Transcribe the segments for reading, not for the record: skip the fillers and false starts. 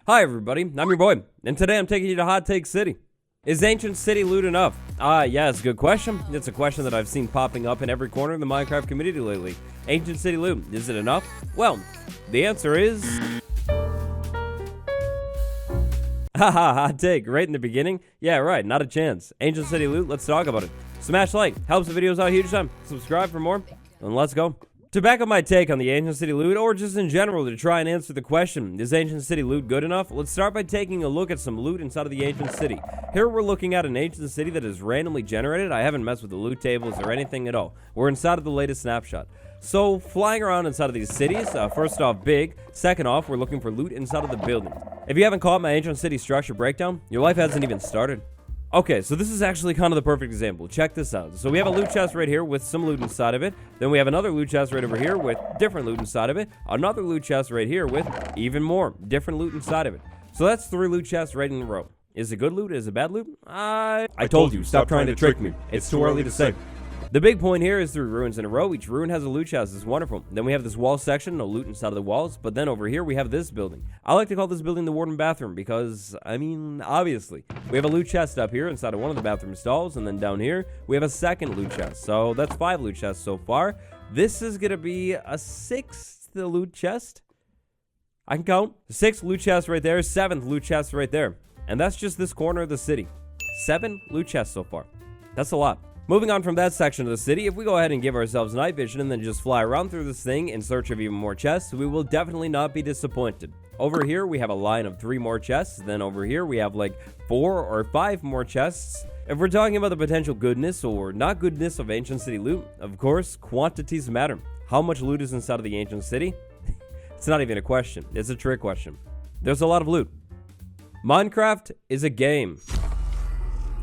Hi everybody, I'm your boy, and today I'm taking you to Hot Take City. Is Ancient City loot enough? Yeah, it's a good question. It's a question that I've seen popping up in every corner of the Minecraft community lately. Ancient City loot, is it enough? Well, the answer is... Haha, hot take, right in the beginning? Yeah, right, not a chance. Ancient City loot, let's talk about it. Smash like, helps the videos out a huge time. Subscribe for more, and let's go. To back up my take on the Ancient City loot, or just in general to try and answer the question, is Ancient City loot good enough? Let's start by taking a look at some loot inside of the Ancient City. Here we're looking at an Ancient City that is randomly generated. I haven't messed with the loot tables or anything at all. We're inside of the latest snapshot. So, flying around inside of these cities, first off, big. Second off, we're looking for loot inside of the building. If you haven't caught my Ancient City structure breakdown, your life hasn't even started. Okay, so this is actually kind of the perfect example. Check this out. So we have a loot chest right here with some loot inside of it. Then we have another loot chest right over here with different loot inside of it. Another loot chest right here with even more different loot inside of it. So that's 3 loot chests right in a row. Is it good loot? Is it bad loot? I told you, stop trying to trick me. It's too early to say. The big point here is 3 ruins in a row. Each ruin has a loot chest. It's wonderful. Then we have this wall section, no loot inside of the walls. But then over here we have this building. I like to call this building the warden bathroom because, I mean, obviously. We have a loot chest up here inside of one of the bathroom stalls. And then down here we have a second loot chest. So that's 5 loot chests so far. This is going to be a 6th loot chest. I can count. 6th loot chest right there. 7th loot chest right there. And that's just this corner of the city. 7 loot chests so far. That's a lot. Moving on from that section of the city, if we go ahead and give ourselves night vision and then just fly around through this thing in search of even more chests, we will definitely not be disappointed. Over here, we have a line of 3 more chests. Then over here, we have like 4 or 5 more chests. If we're talking about the potential goodness or not goodness of Ancient City loot, of course, quantities matter. How much loot is inside of the Ancient City? It's not even a question. It's a trick question. There's a lot of loot. Minecraft is a game.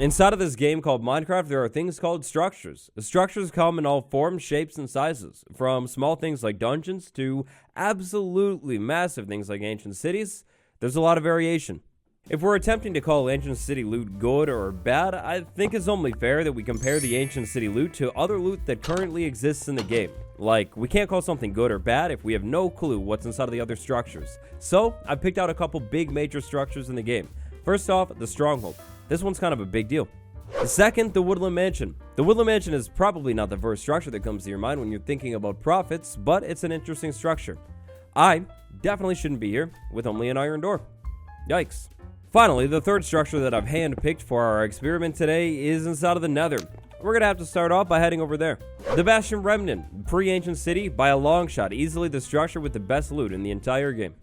Inside of this game called Minecraft, there are things called structures. The structures come in all forms, shapes, and sizes, from small things like dungeons to absolutely massive things like ancient cities. There's a lot of variation. If we're attempting to call Ancient City loot good or bad, I think it's only fair that we compare the Ancient City loot to other loot that currently exists in the game. Like, we can't call something good or bad if we have no clue what's inside of the other structures. So, I picked out a couple big major structures in the game. First off, the Stronghold. This one's kind of a big deal. The second, the Woodland Mansion. The Woodland Mansion is probably not the first structure that comes to your mind when you're thinking about profits, but it's an interesting structure. I definitely shouldn't be here with only an iron door. Yikes. Finally, the third structure that I've handpicked for our experiment today is inside of the Nether. We're going to have to start off by heading over there. The Bastion Remnant, pre-Ancient City, by a long shot, easily the structure with the best loot in the entire game.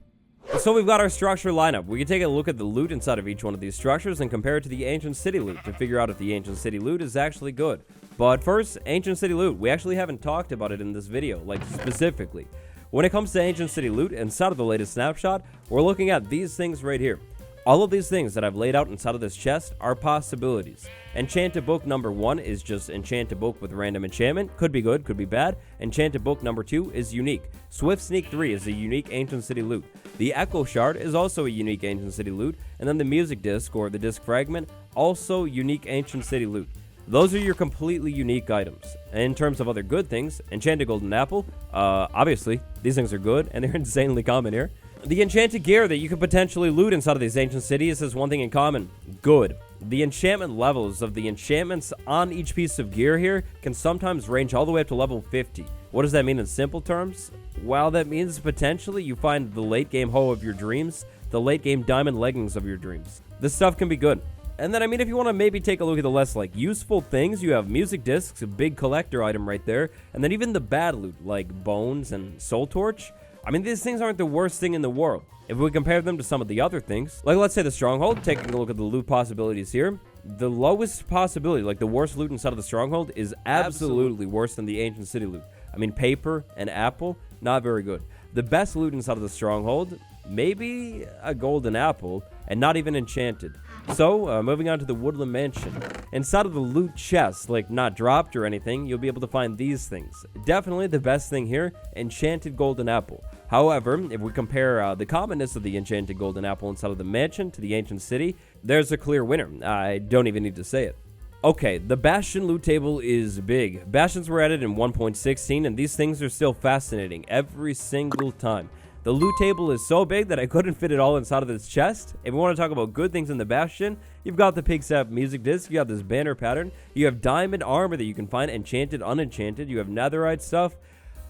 So we've got our structure lineup. We can take a look at the loot inside of each one of these structures and compare it to the Ancient City loot to figure out if the Ancient City loot is actually good. But first, Ancient City loot. We actually haven't talked about it in this video, like specifically. When it comes to Ancient City loot, inside of the latest snapshot, we're looking at these things right here. All of these things that I've laid out inside of this chest are possibilities. Enchanted book number 1 is just enchanted book with random enchantment. Could be good, could be bad. Enchanted book number 2 is unique. Swift Sneak 3 is a unique Ancient City loot. The Echo Shard is also a unique Ancient City loot. And then the Music Disc or the Disc Fragment, also unique Ancient City loot. Those are your completely unique items. And in terms of other good things, Enchanted Golden Apple, obviously, these things are good and they're insanely common here. The enchanted gear that you could potentially loot inside of these ancient cities has one thing in common. Good. The enchantment levels of the enchantments on each piece of gear here can sometimes range all the way up to level 50. What does that mean in simple terms? Well, that means potentially you find the late game hoe of your dreams, the late game diamond leggings of your dreams. This stuff can be good. And then, I mean, if you want to maybe take a look at the less, like, useful things, you have music discs, a big collector item right there, and then even the bad loot, like bones and soul torch. I mean, these things aren't the worst thing in the world. If we compare them to some of the other things, like let's say the Stronghold, taking a look at the loot possibilities here, the lowest possibility, like the worst loot inside of the Stronghold, is absolutely worse than the Ancient City loot. I mean, paper and apple, not very good. The best loot inside of the Stronghold, maybe a golden apple, and not even enchanted. So, moving on to the Woodland Mansion. Inside of the loot chest, like not dropped or anything, you'll be able to find these things. Definitely the best thing here, enchanted golden apple. However, if we compare the commonness of the enchanted golden apple inside of the mansion to the ancient city, there's a clear winner. I don't even need to say it. Okay, the Bastion loot table is big. Bastions were added in 1.16, and these things are still fascinating every single time. The loot table is so big that I couldn't fit it all inside of this chest. If you want to talk about good things in the Bastion, you've got the Pigstep music disc, you got this banner pattern, you have diamond armor that you can find enchanted, unenchanted, you have netherite stuff.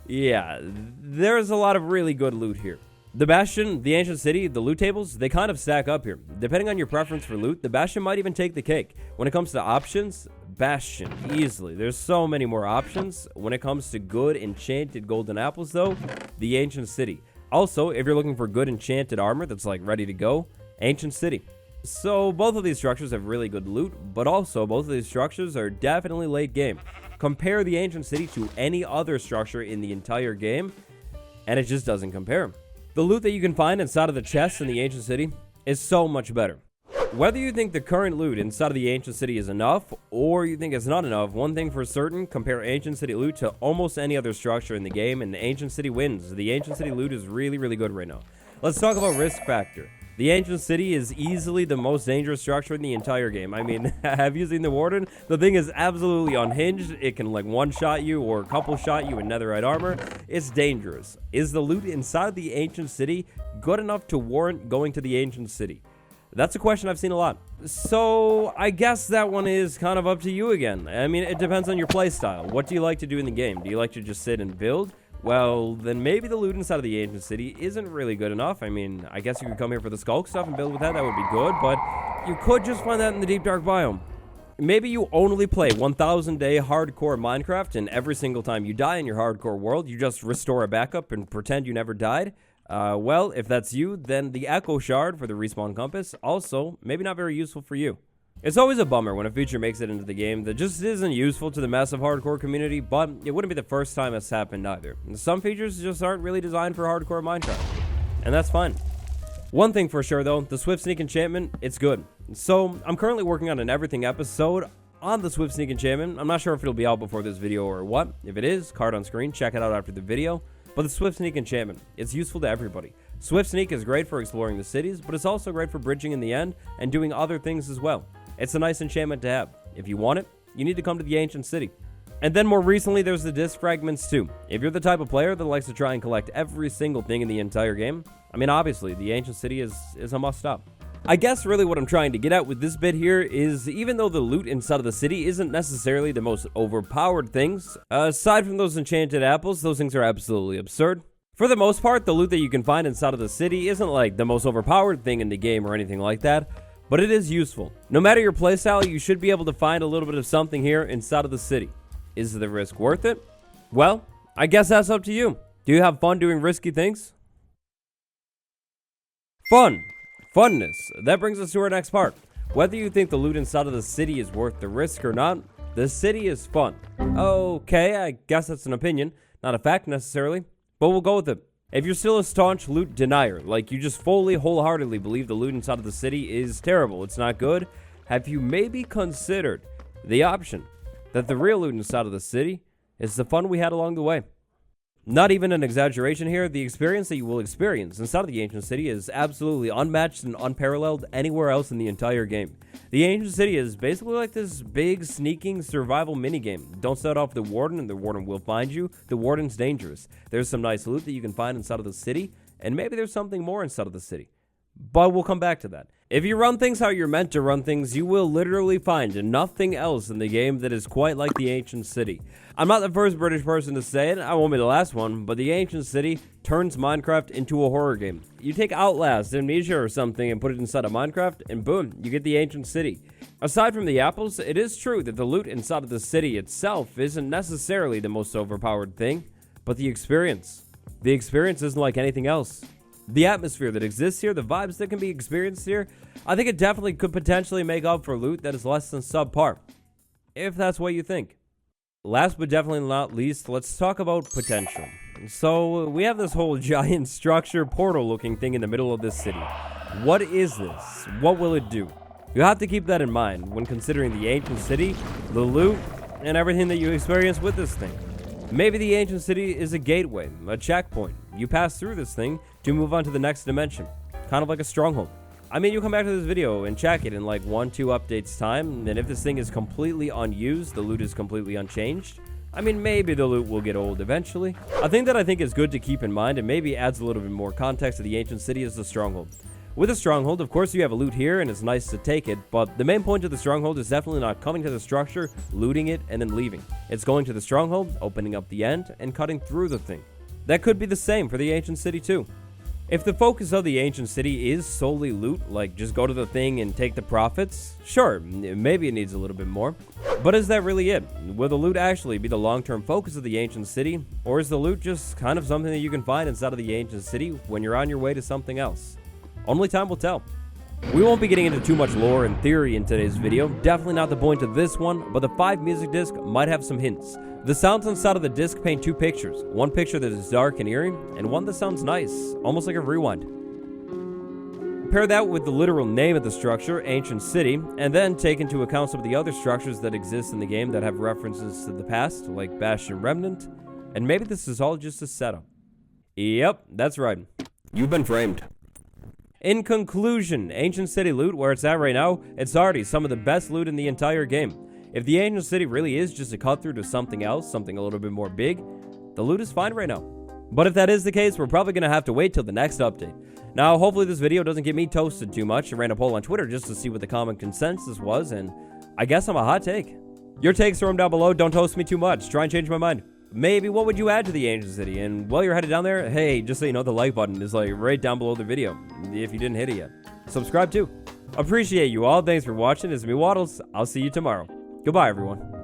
Yeah, there's a lot of really good loot here. The Bastion, the Ancient City, the loot tables, they kind of stack up here. Depending on your preference for loot, the Bastion might even take the cake. When it comes to options, Bastion, easily. There's so many more options. When it comes to good enchanted golden apples, though, the Ancient City. Also, if you're looking for good enchanted armor that's like ready to go, Ancient City. So both of these structures have really good loot, but also both of these structures are definitely late game. Compare the Ancient City to any other structure in the entire game, and it just doesn't compare. The loot that you can find inside of the chests in the Ancient City is so much better. Whether you think the current loot inside of the Ancient City is enough, or you think it's not enough, one thing for certain, compare Ancient City loot to almost any other structure in the game, and the Ancient City wins. The Ancient City loot is really, really good right now. Let's talk about risk factor. The Ancient City is easily the most dangerous structure in the entire game. I mean, have you seen the Warden? The thing is absolutely unhinged. It can like one-shot you or couple-shot you in netherite armor. It's dangerous. Is the loot inside the Ancient City good enough to warrant going to the Ancient City? That's a question I've seen a lot. So I guess that one is kind of up to you again. I mean, it depends on your playstyle. What do you like to do in the game? Do you like to just sit and build? Well, then maybe the loot inside of the Ancient City isn't really good enough. I mean, I guess you could come here for the skulk stuff and build with that. That would be good, but you could just find that in the deep dark biome. Maybe you only play 1000-day hardcore Minecraft, and every single time you die in your hardcore world, you just restore a backup and pretend you never died. Well, if that's you, then the Echo Shard for the respawn compass, also maybe not very useful for you. It's always a bummer when a feature makes it into the game that just isn't useful to the massive hardcore community, but it wouldn't be the first time it's happened either. Some features just aren't really designed for hardcore Minecraft, and that's fine. One thing for sure though, the Swift Sneak enchantment, it's good. So, I'm currently working on an everything episode on the Swift Sneak enchantment. I'm not sure if it'll be out before this video or what. If it is, card on screen, check it out after the video. But the Swift Sneak enchantment, it's useful to everybody. Swift Sneak is great for exploring the cities, but it's also great for bridging in the end and doing other things as well. It's a nice enchantment to have. If you want it, you need to come to the Ancient City. And then more recently, there's the disc fragments too. If you're the type of player that likes to try and collect every single thing in the entire game, I mean, obviously, the Ancient City is a must-stop. I guess really what I'm trying to get at with this bit here is even though the loot inside of the city isn't necessarily the most overpowered things, aside from those enchanted apples, those things are absolutely absurd. For the most part, the loot that you can find inside of the city isn't like the most overpowered thing in the game or anything like that, but it is useful. No matter your playstyle, you should be able to find a little bit of something here inside of the city. Is the risk worth it? Well, I guess that's up to you. Do you have fun doing risky things? Funness. That brings us to our next part. Whether you think the loot inside of the city is worth the risk or not, the city is fun. Okay, I guess that's an opinion, not a fact necessarily, but we'll go with it. If you're still a staunch loot denier, like you just fully, wholeheartedly believe the loot inside of the city is terrible, it's not good, have you maybe considered the option that the real loot inside of the city is the fun we had along the way? Not even an exaggeration here, the experience that you will experience inside of the Ancient City is absolutely unmatched and unparalleled anywhere else in the entire game. The Ancient City is basically like this big, sneaking survival minigame. Don't set off the Warden and the Warden will find you. The Warden's dangerous. There's some nice loot that you can find inside of the city, and maybe there's something more inside of the city. But we'll come back to that. If you run things how you're meant to run things, you will literally find nothing else in the game that is quite like the Ancient City. I'm not the first British person to say it, I won't be the last one, but the Ancient City turns Minecraft into a horror game. You take Outlast, Amnesia or something and put it inside of Minecraft, and boom, you get the Ancient City. Aside from the apples, it is true that the loot inside of the city itself isn't necessarily the most overpowered thing, but the experience. The experience isn't like anything else. The atmosphere that exists here, the vibes that can be experienced here, I think it definitely could potentially make up for loot that is less than subpar. If that's what you think. Last but definitely not least, let's talk about potential. So, we have this whole giant structure portal looking thing in the middle of this city. What is this? What will it do? You have to keep that in mind when considering the Ancient City, the loot, and everything that you experience with this thing. Maybe the Ancient City is a gateway, a checkpoint. You pass through this thing to move on to the next dimension. Kind of like a stronghold. I mean, you come back to this video and check it in like 1-2 updates time, and if this thing is completely unused, the loot is completely unchanged, I mean, maybe the loot will get old eventually. A thing that I think is good to keep in mind and maybe adds a little bit more context to the ancient city is the stronghold. With a stronghold, of course, you have a loot here and it's nice to take it, but the main point of the stronghold is definitely not coming to the structure, looting it, and then leaving. It's going to the stronghold, opening up the end, and cutting through the thing. That could be the same for the ancient city too. If the focus of the ancient city is solely loot, like just go to the thing and take the profits, sure, maybe it needs a little bit more. But is that really it? Will the loot actually be the long-term focus of the ancient city, or is the loot just kind of something that you can find inside of the ancient city when you're on your way to something else? Only time will tell. We won't be getting into too much lore and theory in today's video, definitely not the point of this one, but the 5 music disc might have some hints. The sounds inside of the disc paint 2 pictures, one picture that is dark and eerie, and one that sounds nice, almost like a rewind. Pair that with the literal name of the structure, Ancient City, and then take into account some of the other structures that exist in the game that have references to the past, like Bastion Remnant, and maybe this is all just a setup. Yep, that's right. You've been framed. In conclusion, Ancient City loot, where it's at right now, it's already some of the best loot in the entire game. If the Ancient City really is just a cut through to something else, something a little bit more big, the loot is fine right now. But if that is the case, we're probably going to have to wait till the next update. Now, hopefully this video doesn't get me toasted too much. I ran a poll on Twitter just to see what the common consensus was, and I guess I'm a hot take. Your takes, throw them down below. Don't toast me too much. Try and change my mind. Maybe what would you add to the Ancient City? And while you're headed down there, hey, just so you know, the like button is like right down below the video, if you didn't hit it yet. Subscribe too. Appreciate you all. Thanks for watching. It's me, Waddles. I'll see you tomorrow. Goodbye, everyone.